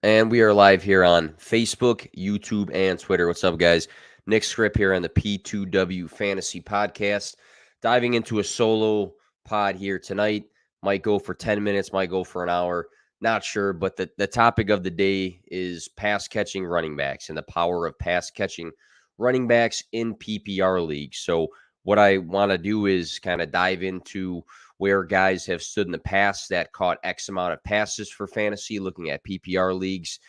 And we are live here on Facebook, YouTube, and Twitter. What's up, guys? Nick Script here on the P2W Fantasy Podcast. Diving into a solo pod here tonight. Might go for 10 minutes, might go for an hour. Not sure, but the topic of the day is pass catching running backs and the power of pass catching running backs in PPR leagues. So, what I want to do is kind of dive into where guys have stood in the past that caught X amount of passes for fantasy, looking at PPR leagues,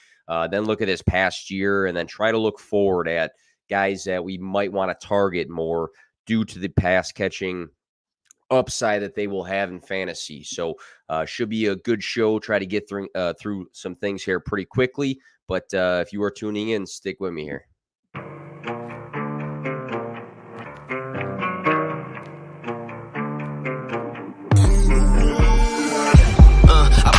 then look at this past year, and then try to look forward at guys that we might want to target more due to the pass catching upside that they will have in fantasy. So should be a good show. Try to get through some things here pretty quickly. But if you are tuning in, stick with me here.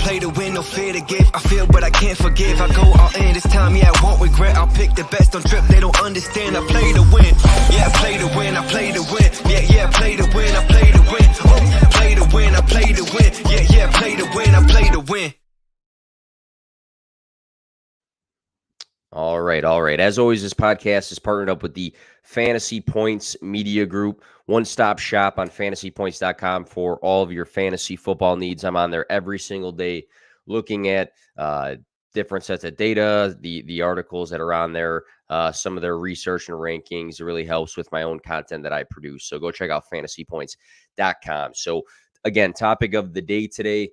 Play to win, no fear to give. I feel but I can't forgive. I go all in this time, yeah, I won't regret. I'll pick the best on trip, they don't understand. I play to win, yeah, I play to win, I play to win. Yeah, I play to win, I play to win. Oh, play to win, I play to win. Yeah, I play to win, I play to win. All right. As always, this podcast is partnered up with the Fantasy Points Media Group, one-stop shop on fantasypoints.com for all of your fantasy football needs. I'm on there every single day looking at different sets of data, the articles that are on there, some of their research and rankings. It really helps with my own content that I produce. So go check out fantasypoints.com. So again, topic of the day today,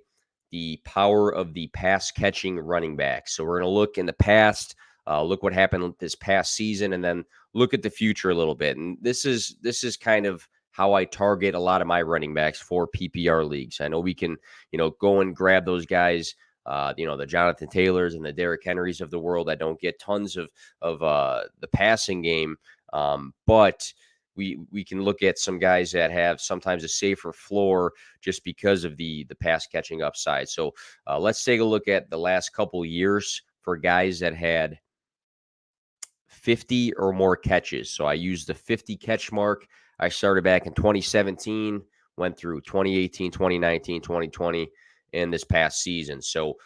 the power of the pass-catching running back. So we're going to look in the past, look what happened this past season, and then look at the future a little bit. And this is kind of how I target a lot of my running backs for PPR leagues. I know we can, go and grab those guys, the Jonathan Taylors and the Derrick Henrys of the world that don't get tons of the passing game, but we can look at some guys that have sometimes a safer floor just because of the pass catching upside. So let's take a look at the last couple years for guys that had 50 or more catches. So I used the 50 catch mark. I started back in 2017, went through 2018, 2019, 2020, and this past season. So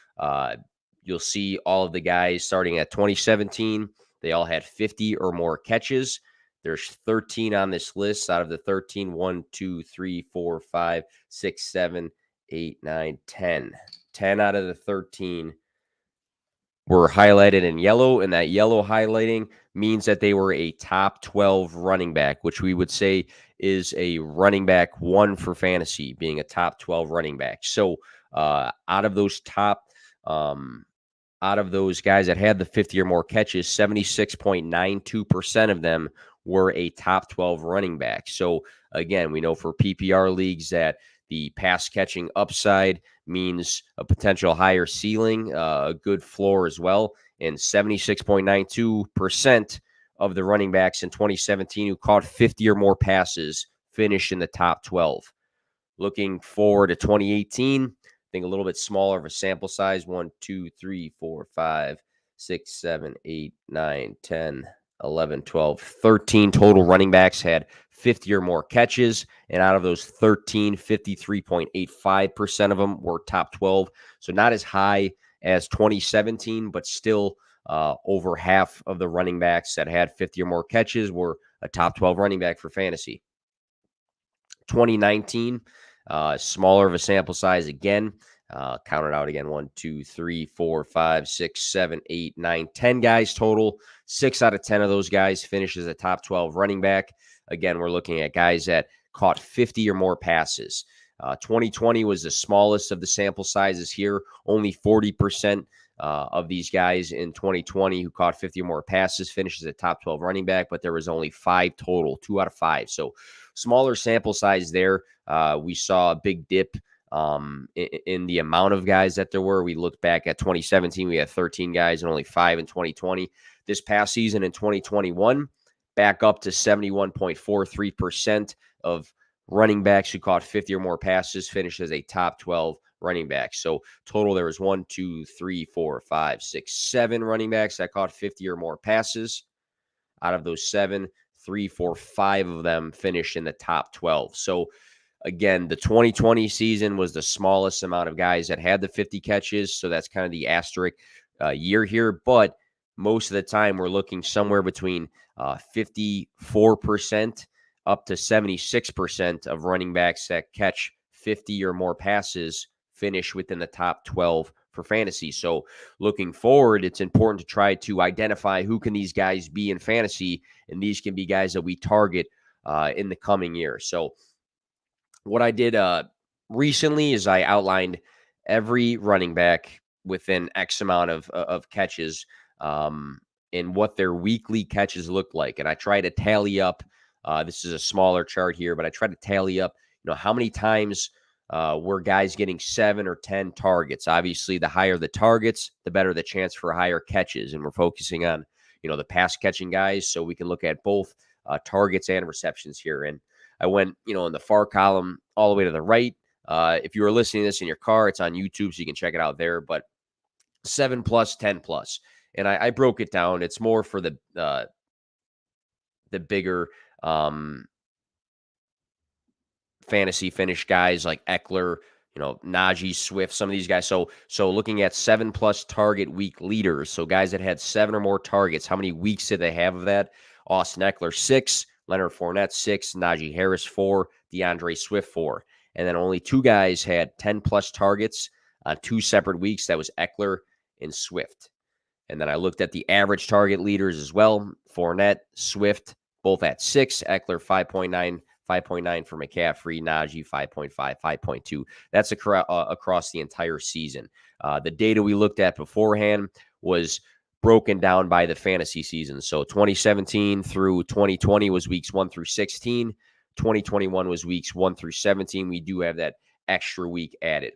you'll see all of the guys starting at 2017. They all had 50 or more catches. There's 13 on this list. Out of the 13, 1, 2, 3, 4, 5, 6, 7, 8, 9, 10. 10 out of the 13 were highlighted in yellow, and that yellow highlighting means that they were a top 12 running back, which we would say is a running back one for fantasy, being a top 12 running back. So out of those guys that had the 50 or more catches, 76.92% of them were a top 12 running back. So again, we know for PPR leagues that the pass catching upside means a potential higher ceiling, a good floor as well. And 76.92% of the running backs in 2017 who caught 50 or more passes finished in the top 12. Looking forward to 2018, I think a little bit smaller of a sample size. 1, 2, 3, 4, 5, 6, 7, 8, 9, 10, 11, 12, 13 total running backs had 50 or more catches. And out of those 13, 53.85% of them were top 12. So not as high as 2017, but still over half of the running backs that had 50 or more catches were a top 12 running back for fantasy. 2019, smaller of a sample size again. Count it out again. 1, 2, 3, 4, 5, 6, 7, 8, 9, 10 guys total. 6 out of 10 of those guys finish as a top 12 running back. Again, we're looking at guys that caught 50 or more passes. 2020 was the smallest of the sample sizes here. Only 40% of these guys in 2020 who caught 50 or more passes finished as a top 12 running back, but there was only 5 total, 2 out of 5. So smaller sample size there. We saw a big dip in the amount of guys that there were. We looked back at 2017, we had 13 guys and only 5 in 2020. This past season in 2021, back up to 71.43% of running backs who caught 50 or more passes finished as a top 12 running back. So total, there was 1, 2, 3, 4, 5, 6, 7 running backs that caught 50 or more passes. Out of those 7, 3, 4, 5 of them finished in the top 12. So again, the 2020 season was the smallest amount of guys that had the 50 catches. So that's kind of the asterisk year here, but most of the time we're looking somewhere between 54% up to 76% of running backs that catch 50 or more passes finish within the top 12 for fantasy. So looking forward, it's important to try to identify who can these guys be in fantasy, and these can be guys that we target in the coming year. So what I did recently is I outlined every running back within X amount of catches and what their weekly catches look like. And I try to tally up, this is a smaller chart here, but I try to tally up, how many times were guys getting 7 or 10 targets. Obviously, the higher the targets, the better the chance for higher catches. And we're focusing on, the pass catching guys. So we can look at both targets and receptions here. And I went, in the far column all the way to the right. If you were listening to this in your car, it's on YouTube, so you can check it out there. But 7 plus, 10 plus. And I broke it down. It's more for the bigger fantasy finish guys like Eckler, Najee, Swift, some of these guys. So looking at 7 plus target week leaders. So guys that had 7 or more targets, how many weeks did they have of that? Austin Eckler, 6. Leonard Fournette, 6. Najee Harris, 4. Deandre Swift, 4. And then only 2 guys had 10 plus targets on 2 separate weeks. That was Eckler and Swift. And then I looked at the average target leaders as well. Fournette, Swift, both at 6. Eckler, 5.9. 5.9 for McCaffrey, Najee 5.5, 5.2. That's across the entire season. The data we looked at beforehand was broken down by the fantasy season. So 2017 through 2020 was weeks 1 through 16. 2021 was weeks 1 through 17. We do have that extra week added.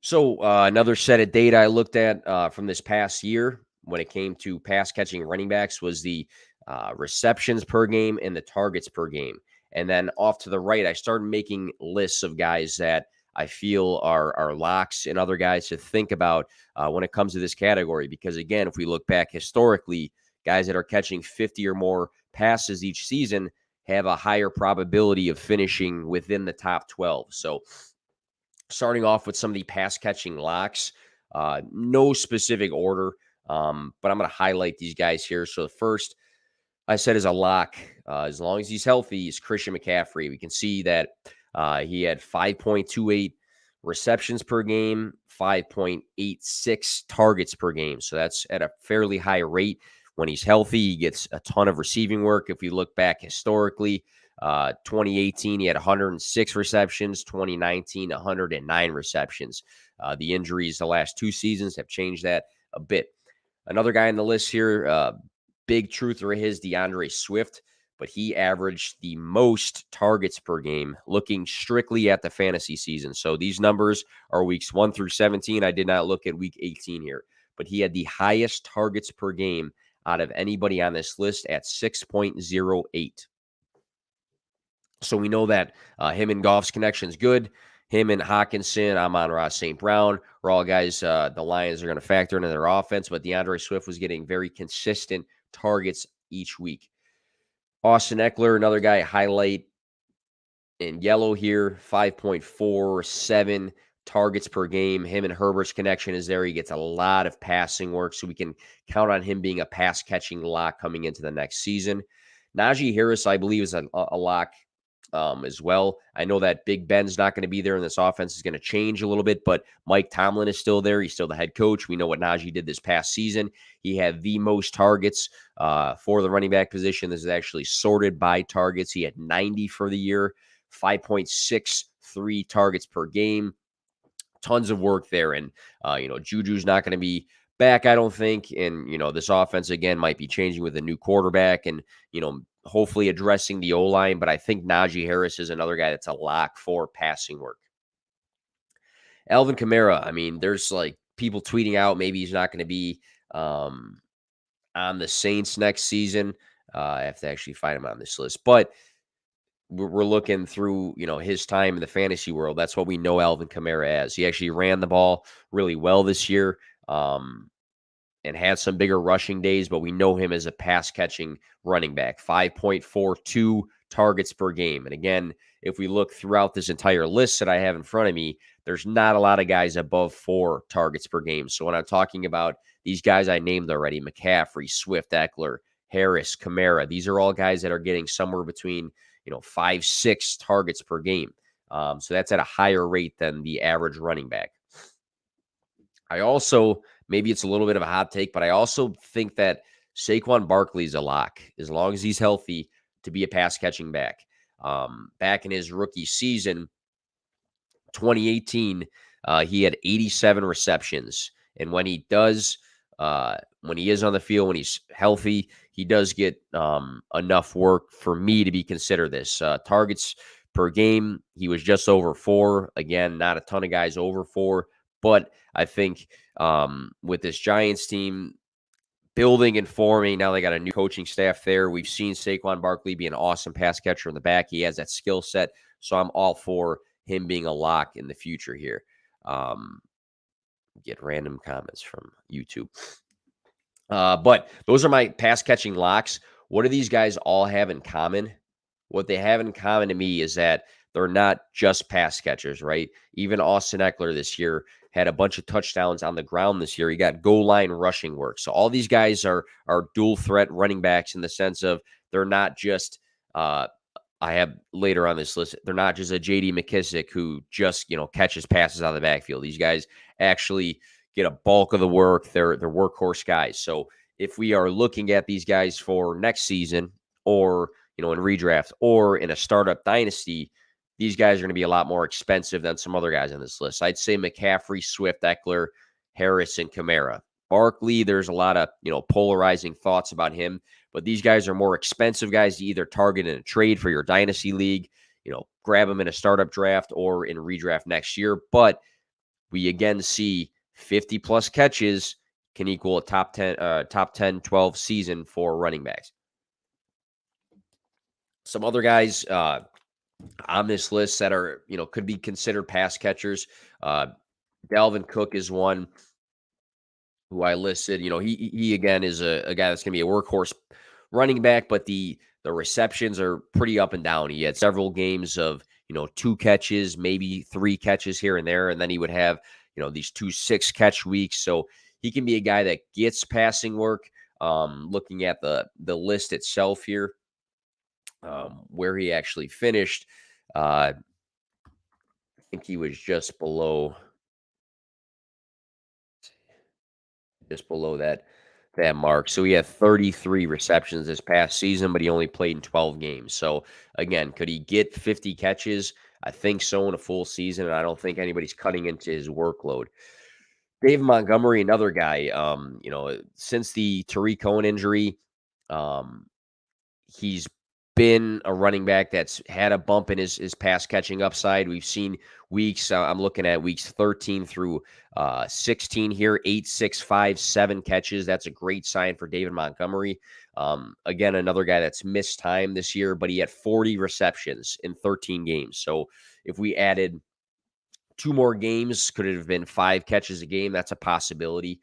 So another set of data I looked at from this past year when it came to pass catching running backs was the receptions per game and the targets per game. And then off to the right, I started making lists of guys that I feel are locks and other guys to think about when it comes to this category. Because again, if we look back historically, guys that are catching 50 or more passes each season have a higher probability of finishing within the top 12. So starting off with some of the pass catching locks, no specific order, but I'm going to highlight these guys here. So the first I said is a lock, as long as he's healthy, is Christian McCaffrey. We can see that he had 5.28 receptions per game, 5.86 targets per game. So that's at a fairly high rate. When he's healthy, he gets a ton of receiving work. If we look back historically, 2018, he had 106 receptions, 2019, 109 receptions. The injuries the last 2 seasons have changed that a bit. Another guy on the list here, big truther of his, Deandre Swift, but he averaged the most targets per game looking strictly at the fantasy season. So these numbers are weeks 1 through 17. I did not look at week 18 here, but he had the highest targets per game out of anybody on this list at 6.08. So we know that him and Goff's connection is good. Him and Hawkinson, Amon-Ra St. Brown are all guys the Lions are going to factor into their offense, but DeAndre Swift was getting very consistent targets each week. Austin Eckler, another guy highlight in yellow here, 5.47 targets per game. Him and Herbert's connection is there. He gets a lot of passing work, so we can count on him being a pass-catching lock coming into the next season. Najee Harris, I believe, is a lock as well. I know that Big Ben's not going to be there, and this offense is going to change a little bit, but Mike Tomlin is still there. He's still the head coach. We know what Najee did this past season. He had the most targets for the running back position. This is actually sorted by targets. He had 90 for the year, 5.63 targets per game. Tons of work there, and Juju's not going to be back, I don't think. And, this offense, again, might be changing with a new quarterback and, hopefully addressing the O-line. But I think Najee Harris is another guy that's a lock for passing work. Alvin Kamara, I mean, there's people tweeting out maybe he's not going to be on the Saints next season. I have to actually find him on this list. But we're looking through, his time in the fantasy world. That's what we know Alvin Kamara as. He actually ran the ball really well this year. And had some bigger rushing days, but we know him as a pass-catching running back. 5.42 targets per game. And again, if we look throughout this entire list that I have in front of me, there's not a lot of guys above 4 targets per game. So when I'm talking about these guys I named already, McCaffrey, Swift, Eckler, Harris, Kamara, these are all guys that are getting somewhere between 5, 6 targets per game. So that's at a higher rate than the average running back. I also, maybe it's a little bit of a hot take, but I also think that Saquon Barkley is a lock, as long as he's healthy, to be a pass-catching back. Back in his rookie season, 2018, he had 87 receptions. And when he does, when he is on the field, when he's healthy, he does get enough work for me to be considered this. Targets per game, he was just over 4. Again, not a ton of guys over 4. But I think with this Giants team building and forming, now they got a new coaching staff there. We've seen Saquon Barkley be an awesome pass catcher in the back. He has that skill set. So I'm all for him being a lock in the future here. Get random comments from YouTube. But those are my pass catching locks. What do these guys all have in common? What they have in common to me is that they're not just pass catchers, right? Even Austin Eckler this year had a bunch of touchdowns on the ground this year. He got goal line rushing work. So all these guys are dual threat running backs in the sense of they're not just I have later on this list, they're not just a J.D. Mckissick who just, catches passes out of the backfield. These guys actually get a bulk of the work. They're workhorse guys. So if we are looking at these guys for next season or, in redraft or in a startup dynasty, these guys are going to be a lot more expensive than some other guys on this list. I'd say McCaffrey, Swift, Eckler, Harris, and Kamara. Barkley, there's a lot of, polarizing thoughts about him, but these guys are more expensive guys to either target in a trade for your dynasty league, grab them in a startup draft or in redraft next year. But we again see 50-plus catches can equal a top 10, 12 season for running backs. Some other guys on this list that are, could be considered pass catchers. Dalvin Cook is one who I listed. He again is a guy that's going to be a workhorse running back, but the receptions are pretty up and down. He had several games of, 2 catches, maybe 3 catches here and there, and then he would have, these 2 6-catch weeks. So he can be a guy that gets passing work. Looking at the list itself here, where he actually finished, I think he was just below that mark. So he had 33 receptions this past season, but he only played in 12 games. So again, could he get 50 catches? I think so in a full season, and I don't think anybody's cutting into his workload. Dave Montgomery, another guy, since the Tariq Cohen injury, he's been a running back that's had a bump in his pass catching upside. We've seen weeks, I'm looking at weeks 13 through 16 here, 8, 6, 5, 7 catches. That's a great sign for David Montgomery. Again, another guy that's missed time this year, but he had 40 receptions in 13 games. So if we added 2 more games, could it have been 5 catches a game? That's a possibility.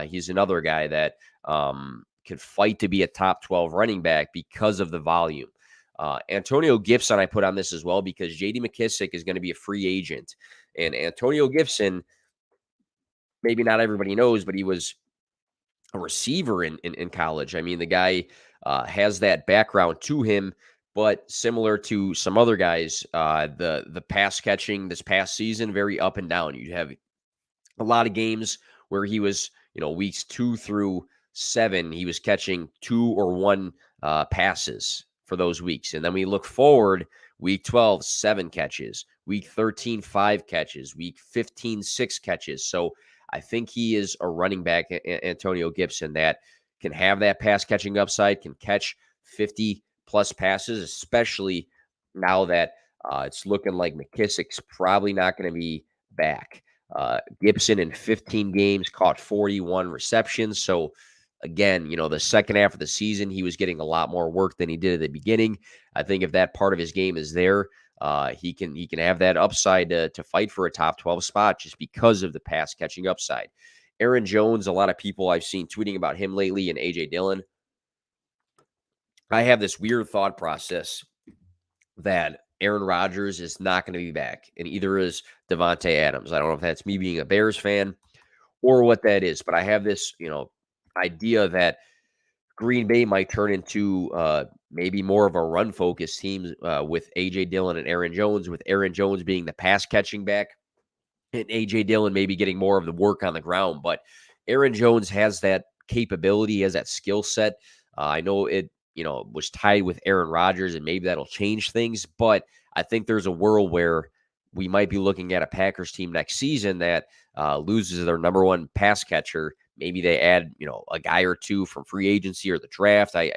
He's another guy that could fight to be a top 12 running back because of the volume. Antonio Gibson, I put on this as well because J.D. Mckissick is going to be a free agent. And Antonio Gibson, maybe not everybody knows, but he was a receiver in college. I mean, the guy has that background to him, but similar to some other guys, the pass catching this past season, very up and down. You have a lot of games where he was, weeks 2 through 7, he was catching 2 or 1 passes for those weeks. And then we look forward, week 12, 7 catches, week 13, 5 catches, week 15, 6 catches. So I think he is a running back, Antonio Gibson, that can have that pass catching upside, can catch 50-plus passes, especially now that it's looking like McKissick's probably not going to be back. Gibson in 15 games caught 41 receptions. So again, the second half of the season, he was getting a lot more work than he did at the beginning. I think if that part of his game is there, he can have that upside to fight for a top 12 spot just because of the pass catching upside. Aaron Jones, a lot of people I've seen tweeting about him lately, and A.J. Dillon. I have this weird thought process that Aaron Rodgers is not going to be back, and either is Devontae Adams. I don't know if that's me being a Bears fan or what that is, but I have this, idea that Green Bay might turn into maybe more of a run-focused team with A.J. Dillon and Aaron Jones, with Aaron Jones being the pass-catching back and A.J. Dillon maybe getting more of the work on the ground. But Aaron Jones has that capability, has that skill set. I know it, was tied with Aaron Rodgers, and maybe that'll change things. But I think there's a world where we might be looking at a Packers team next season that loses their number one pass catcher. Maybe they add, a guy or two from free agency or the draft. I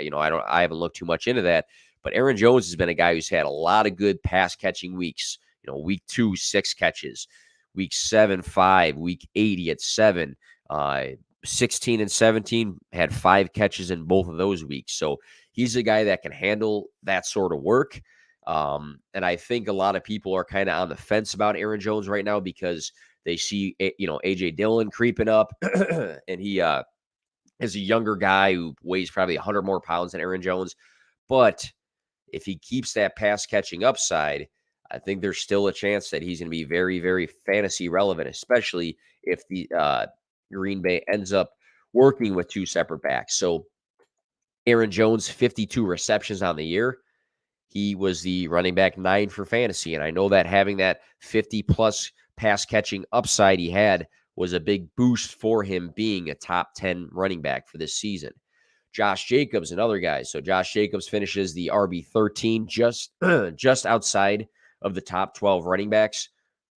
haven't looked too much into that. But Aaron Jones has been a guy who's had a lot of good pass catching weeks. Week 2, 6 catches. Week 7, 5. Week 8, he had 7. 16 and 17 had 5 catches in both of those weeks. So he's a guy that can handle that sort of work. And I think a lot of people are kind of on the fence about Aaron Jones right now because they see, A.J. Dillon creeping up, and he is a younger guy who weighs probably 100 more pounds than Aaron Jones. But if he keeps that pass-catching upside, I think there's still a chance that he's going to be very, very fantasy relevant, especially if the Green Bay ends up working with 2 separate backs. So Aaron Jones, 52 receptions on the year. He was the running back 9 for fantasy. And I know that having that 50-plus pass-catching upside he had was a big boost for him being a top 10 running back for this season. Josh Jacobs, another guy. So Josh Jacobs finishes the RB13 just outside of the top 12 running backs.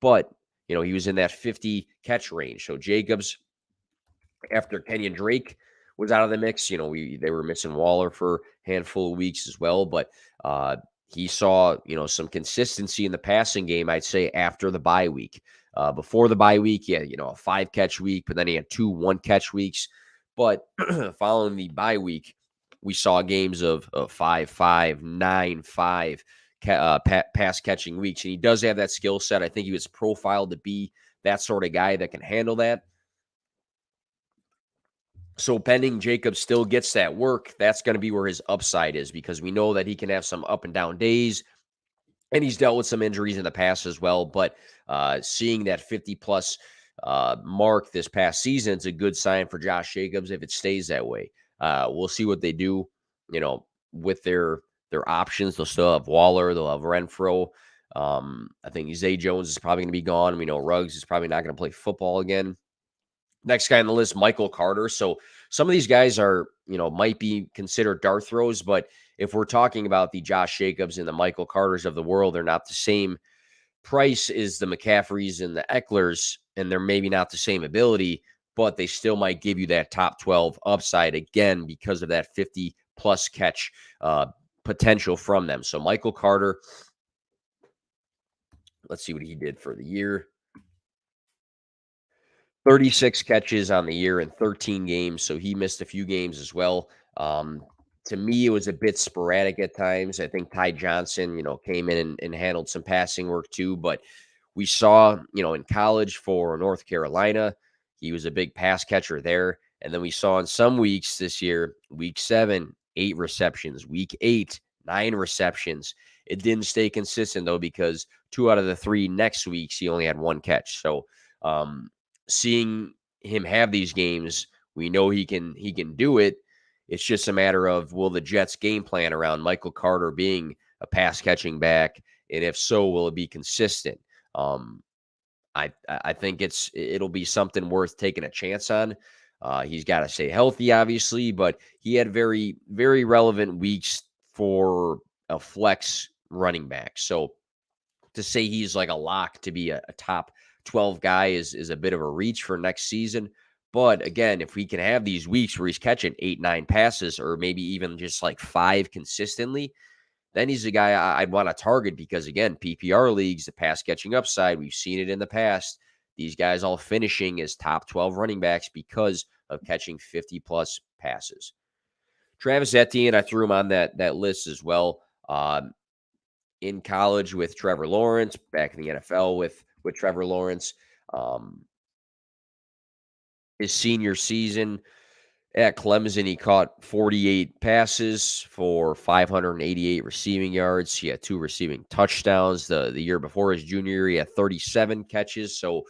But, he was in that 50 catch range. So Jacobs, after Kenyon Drake was out of the mix, they were missing Waller for a handful of weeks as well. But he saw, some consistency in the passing game, I'd say, after the bye week. Before the bye week, he had, a 5-catch week, but then he had 2 1-catch weeks. But following the bye week, we saw games of 5-5, 9-5 pass catching weeks. And he does have that skill set. I think he was profiled to be that sort of guy that can handle that. So pending Jacobs still gets that work, that's going to be where his upside is, because we know that he can have some up and down days, and he's dealt with some injuries in the past as well. But seeing that 50-plus mark this past season is a good sign for Josh Jacobs if it stays that way. We'll see what they do, with their options. They'll still have Waller. They'll have Renfro. I think Zay Jones is probably going to be gone. We know Ruggs is probably not going to play football again. Next guy on the list, Michael Carter. So some of these guys are, might be considered dart throws, but if we're talking about the Josh Jacobs and the Michael Carters of the world, they're not the same price as the McCaffreys and the Ecklers, and they're maybe not the same ability, but they still might give you that top 12 upside again because of that 50-plus catch potential from them. So Michael Carter, let's see what he did for the year. 36 catches on the year in 13 games, so he missed a few games as well. To me, it was a bit sporadic at times. I think Ty Johnson, came in and handled some passing work too, but we saw, in college for North Carolina, he was a big pass catcher there. And then we saw in some weeks this year, week 7, 8 receptions, week 8, 9 receptions. It didn't stay consistent though, because 2 out of the 3 next weeks, he only had 1 catch. So, seeing him have these games, we know he can do it. It's just a matter of, will the Jets game plan around Michael Carter being a pass catching back, and if so, will it be consistent? I think it'll be something worth taking a chance on. He's got to stay healthy, obviously, but he had very, very relevant weeks for a flex running back. So to say he's like a lock to be a top 12 guy is a bit of a reach for next season. But again, if we can have these weeks where he's catching 8, 9 passes, or maybe even just like 5 consistently, then he's a guy I'd want to target, because again, PPR leagues, the pass catching upside, we've seen it in the past. These guys all finishing as top 12 running backs because of catching 50-plus passes. Travis Etienne, I threw him on that list as well. In college with Trevor Lawrence, back in the NFL with Trevor Lawrence. His senior season, At Clemson, he caught 48 passes for 588 receiving yards. He had 2 receiving touchdowns. The year before his junior year, he had 37 catches. So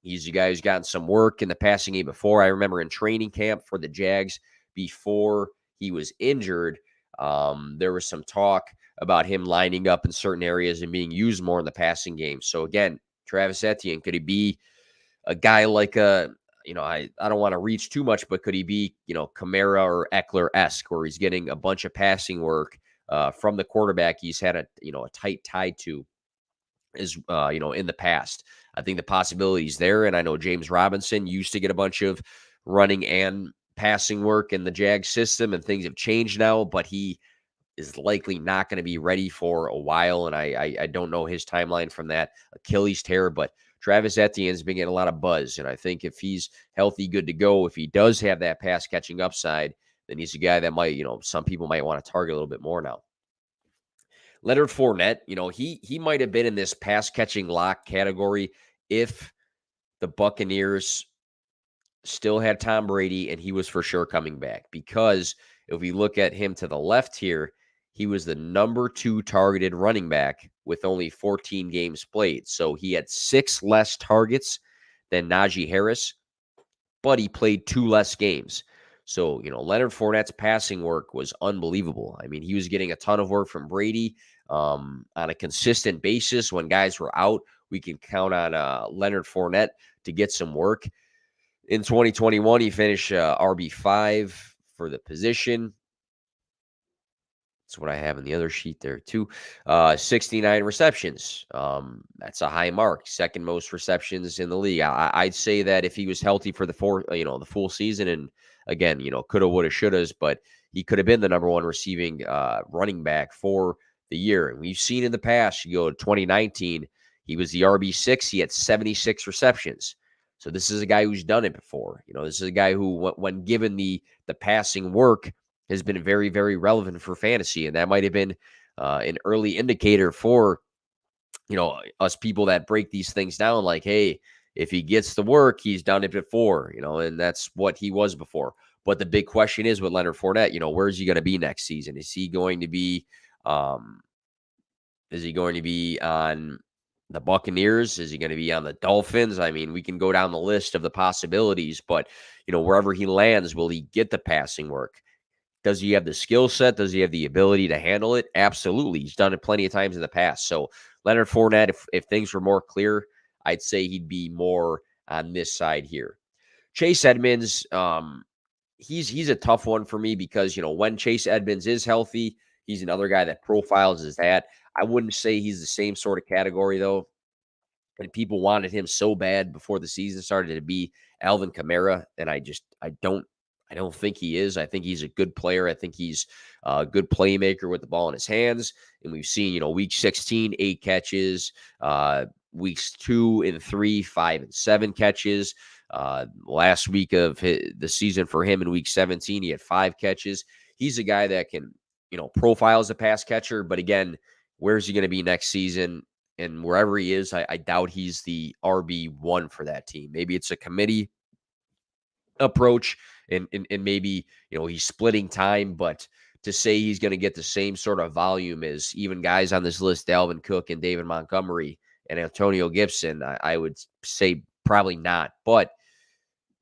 he's a guy who's gotten some work in the passing game before. I remember in training camp for the Jags before he was injured, there was some talk about him lining up in certain areas and being used more in the passing game. So again, Travis Etienne, could he be a guy like I don't want to reach too much, but could he be, Kamara or Eckler-esque, where he's getting a bunch of passing work from the quarterback he's had a tight tie to is, in the past. I think the possibility's there, and I know James Robinson used to get a bunch of running and passing work in the Jag system, and things have changed now, but he is likely not going to be ready for a while, and I don't know his timeline from that Achilles tear, but Travis Etienne's been getting a lot of buzz, and I think if he's healthy, good to go, if he does have that pass-catching upside, then he's a guy that might, some people might want to target a little bit more now. Leonard Fournette, he might have been in this pass-catching lock category if the Buccaneers still had Tom Brady and he was for sure coming back, because if we look at him to the left here, he was the number 2 targeted running back with only 14 games played. So he had 6 less targets than Najee Harris, but he played 2 less games. So, Leonard Fournette's passing work was unbelievable. I mean, he was getting a ton of work from Brady on a consistent basis. When guys were out, we can count on Leonard Fournette to get some work. In 2021, he finished RB5 for the position. That's what I have in the other sheet there too. 69 receptions. That's a high mark. Second most receptions in the league. I'd say that if he was healthy for the full season, and again, coulda, woulda, shouldas, but he could have been the number 1 receiving running back for the year. And we've seen in the past, you go to 2019, he was the RB6. He had 76 receptions. So this is a guy who's done it before. This is a guy who, when given the passing work, has been very, very relevant for fantasy. And that might have been an early indicator for, us people that break these things down. Like, hey, if he gets the work, he's done it before, and that's what he was before. But the big question is with Leonard Fournette, where's he going to be next season? Is he going to be on the Buccaneers? Is he going to be on the Dolphins? I mean, we can go down the list of the possibilities, but, wherever he lands, will he get the passing work? Does he have the skill set? Does he have the ability to handle it? Absolutely. He's done it plenty of times in the past. So Leonard Fournette, if things were more clear, I'd say he'd be more on this side here. Chase Edmonds, he's a tough one for me because, when Chase Edmonds is healthy, he's another guy that profiles as that. I wouldn't say he's the same sort of category, though. And people wanted him so bad before the season started to be Alvin Kamara, and I don't think he is. I think he's a good player. I think he's a good playmaker with the ball in his hands. And we've seen, week 16, 8 catches, weeks 2 and 3, 5 and 7 catches. Last week of the season for him in week 17, he had 5 catches. He's a guy that can, profile as a pass catcher. But again, where's he going to be next season? And wherever he is, I doubt he's the RB1 for that team. Maybe it's a committee approach, and maybe, he's splitting time, but to say he's going to get the same sort of volume as even guys on this list, Dalvin Cook and David Montgomery and Antonio Gibson, I would say probably not. But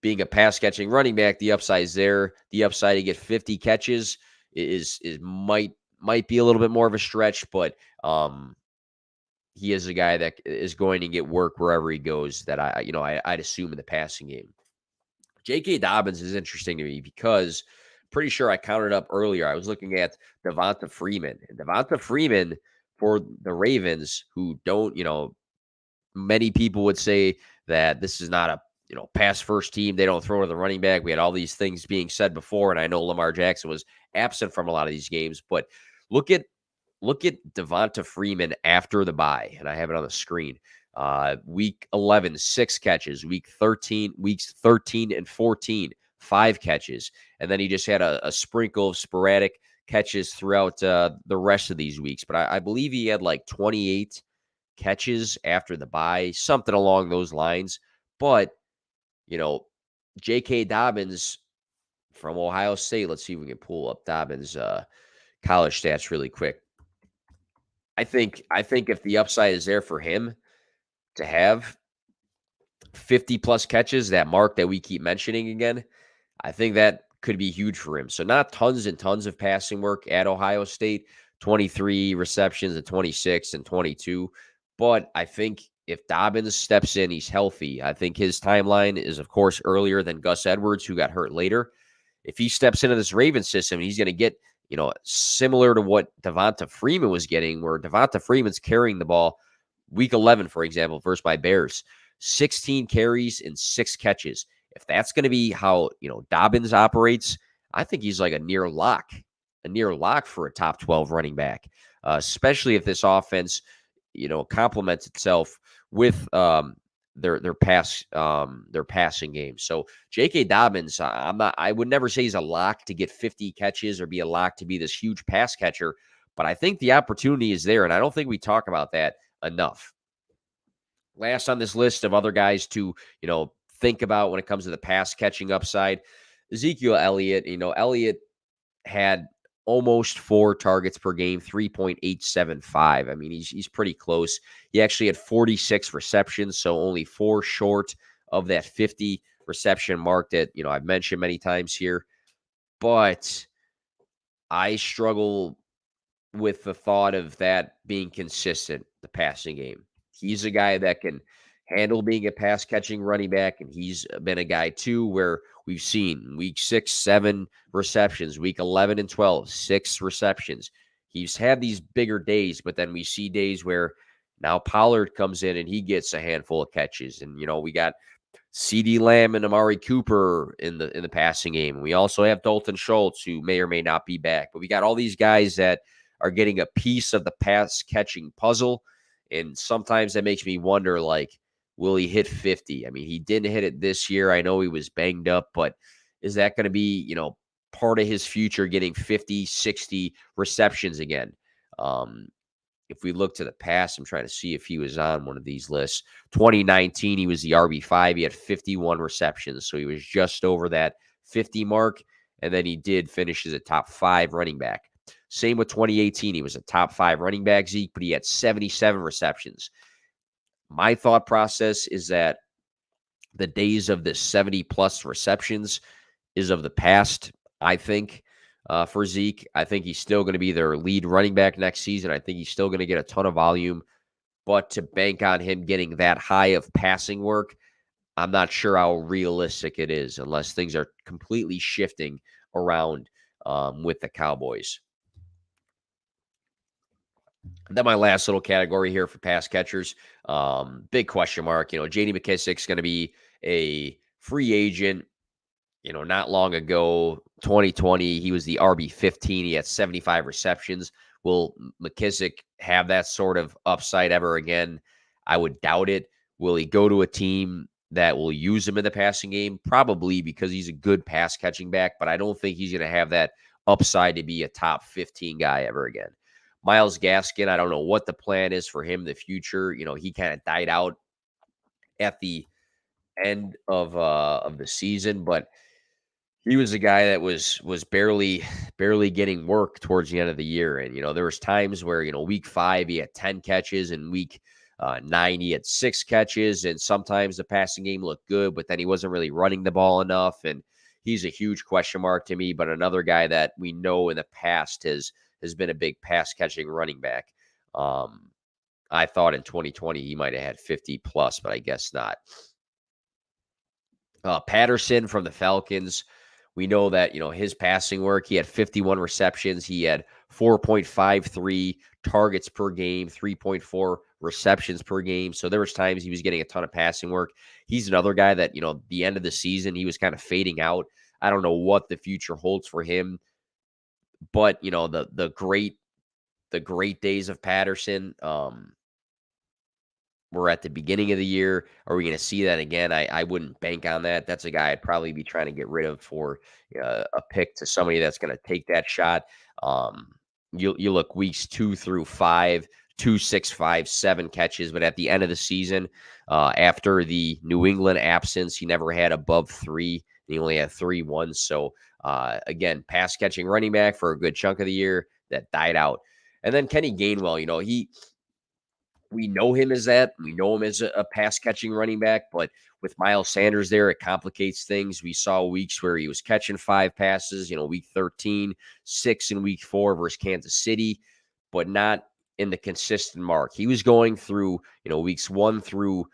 being a pass-catching running back, the upside is there. The upside to get 50 catches is might be a little bit more of a stretch, but he is a guy that is going to get work wherever he goes, that I'd assume in the passing game. J.K. Dobbins is interesting to me because pretty sure I counted up earlier. I was looking at Devonta Freeman. And Devonta Freeman for the Ravens, who don't, many people would say that this is not a, pass-first team. They don't throw to the running back. We had all these things being said before, and I know Lamar Jackson was absent from a lot of these games. But look at Devonta Freeman after the bye, and I have it on the screen. Week 11, 6 catches. Weeks 13 and 14, 5 catches. And then he just had a sprinkle of sporadic catches throughout the rest of these weeks. But I believe he had like 28 catches after the bye, something along those lines. But, J.K. Dobbins, from Ohio State. Let's see if we can pull up Dobbins' college stats really quick. I think if the upside is there for him to have 50 plus catches, that mark that we keep mentioning again, I think that could be huge for him. So not tons and tons of passing work at Ohio State, 23 receptions and 26 and 22. But I think if Dobbins steps in, he's healthy. I think his timeline is, of course, earlier than Gus Edwards, who got hurt later. If he steps into this Ravens system, he's going to get, similar to what Devonta Freeman was getting, where Devonta Freeman's carrying the ball week 11, for example, versus my Bears, 16 carries and 6 catches. If that's going to be how, Dobbins operates, I think he's like a near lock for a top 12 running back, especially if this offense, complements itself with their passing game. So J.K. Dobbins, I would never say he's a lock to get 50 catches or be a lock to be this huge pass catcher, but I think the opportunity is there, and I don't think we talk about that enough. Last on this list of other guys to, think about when it comes to the pass catching upside, Ezekiel Elliott. Elliott had almost 4 targets per game, 3.875. I mean, he's pretty close. He actually had 46 receptions, so only 4 short of that 50 reception mark that, I've mentioned many times here. But I struggle with the thought of that being consistent, the passing game. He's a guy that can handle being a pass-catching running back, and he's been a guy, too, where we've seen week 6, 7 receptions, week 11 and 12, 6 receptions. He's had these bigger days, but then we see days where now Pollard comes in and he gets a handful of catches. And, we got CeeDee Lamb and Amari Cooper in the passing game. We also have Dalton Schultz, who may or may not be back. But we got all these guys that are getting a piece of the pass-catching puzzle. And sometimes that makes me wonder, will he hit 50? I mean, he didn't hit it this year. I know he was banged up, but is that going to be, part of his future, getting 50, 60 receptions again? If we look to the past, I'm trying to see if he was on one of these lists. 2019, he was the RB5. He had 51 receptions, so he was just over that 50 mark, and then he did finish as a top 5 running back. Same with 2018. He was a top 5 running back, Zeke, but he had 77 receptions. My thought process is that the days of the 70-plus receptions is of the past, I think, for Zeke. I think he's still going to be their lead running back next season. I think he's still going to get a ton of volume. But to bank on him getting that high of passing work, I'm not sure how realistic it is unless things are completely shifting around with the Cowboys. And then my last little category here for pass catchers, big question mark. J.D. McKissick's going to be a free agent. Not long ago, 2020, he was the RB15. He had 75 receptions. Will McKissick have that sort of upside ever again? I would doubt it. Will he go to a team that will use him in the passing game? Probably, because he's a good pass catching back, but I don't think he's going to have that upside to be a top 15 guy ever again. Myles Gaskin, I don't know what the plan is for him in the future. He kind of died out at the end of the season, but he was a guy that was barely getting work towards the end of the year. And, there was times where, week 5, he had 10 catches, and week 9, he had 6 catches. And sometimes the passing game looked good, but then he wasn't really running the ball enough. And he's a huge question mark to me, but another guy that we know in the past has been a big pass-catching running back. I thought in 2020 he might have had 50 plus, but I guess not. Patterson from the Falcons. We know that, his passing work, he had 51 receptions. He had 4.53 targets per game, 3.4 receptions per game. So there was times he was getting a ton of passing work. He's another guy that, the end of the season, he was kind of fading out. I don't know what the future holds for him. But, the great days of Patterson were at the beginning of the year. Are we going to see that again? I wouldn't bank on that. That's a guy I'd probably be trying to get rid of for a pick to somebody that's going to take that shot. You look weeks 2 through 5, 2, 6, 5, 7 catches. But at the end of the season, after the New England absence, he never had above 3 he only had 3 ones. So, again, pass catching running back for a good chunk of the year that died out. And then Kenny Gainwell, we know him as that. We know him as a pass catching running back, but with Miles Sanders there, it complicates things. We saw weeks where he was catching 5 passes, week 13, 6 in week 4 versus Kansas City, but not in the consistent mark. He was going through, weeks 1 through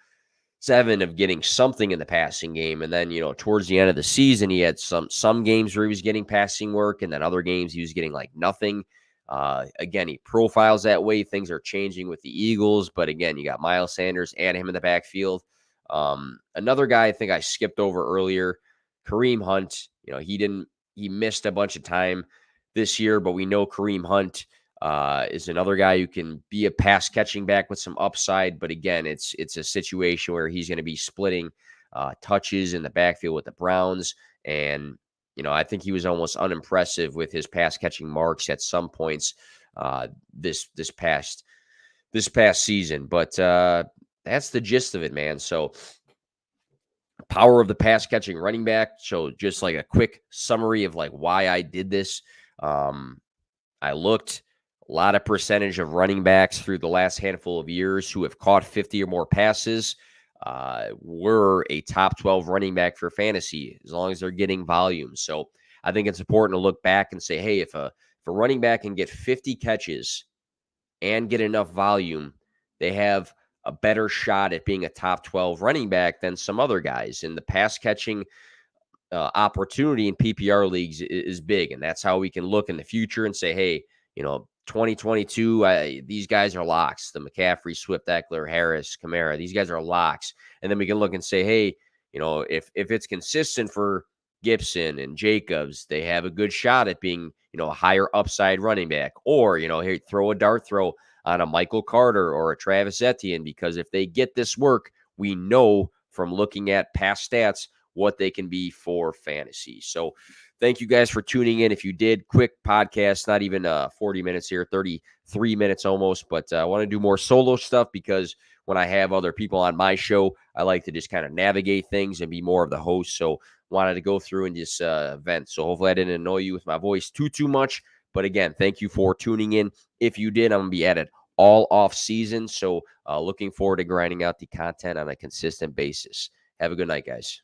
7 of getting something in the passing game. And then, towards the end of the season, he had some games where he was getting passing work, and then other games he was getting like nothing. Again, he profiles that way. Things are changing with the Eagles, but again, you got Miles Sanders and him in the backfield. Another guy I think I skipped over earlier, Kareem Hunt. He missed a bunch of time this year, but we know Kareem Hunt is another guy who can be a pass catching back with some upside. But again, it's a situation where he's going to be splitting touches in the backfield with the Browns. And, I think he was almost unimpressive with his pass catching marks at some points this past season. But that's the gist of it, man. So power of the pass catching running back. So just like a quick summary of like why I did this. I looked a lot of percentage of running backs through the last handful of years who have caught 50 or more passes were a top 12 running back for fantasy as long as they're getting volume. So I think it's important to look back and say, hey, if a running back can get 50 catches and get enough volume, they have a better shot at being a top 12 running back than some other guys. And the pass catching opportunity in PPR leagues is big. And that's how we can look in the future and say, hey, 2022, these guys are locks. The McCaffrey, Swift, Eckler, Harris, Kamara, these guys are locks. And then we can look and say, hey, if it's consistent for Gibson and Jacobs, they have a good shot at being, a higher upside running back. Or, hey, throw a dart throw on a Michael Carter or a Travis Etienne, because if they get this work, we know from looking at past stats what they can be for fantasy. So thank you guys for tuning in. If you did, quick podcast, not even 40 minutes here, 33 minutes almost, but I want to do more solo stuff because when I have other people on my show, I like to just kind of navigate things and be more of the host. So wanted to go through and just vent. So hopefully I didn't annoy you with my voice too much. But again, thank you for tuning in. If you did, I'm going to be at it all off season. So looking forward to grinding out the content on a consistent basis. Have a good night, guys.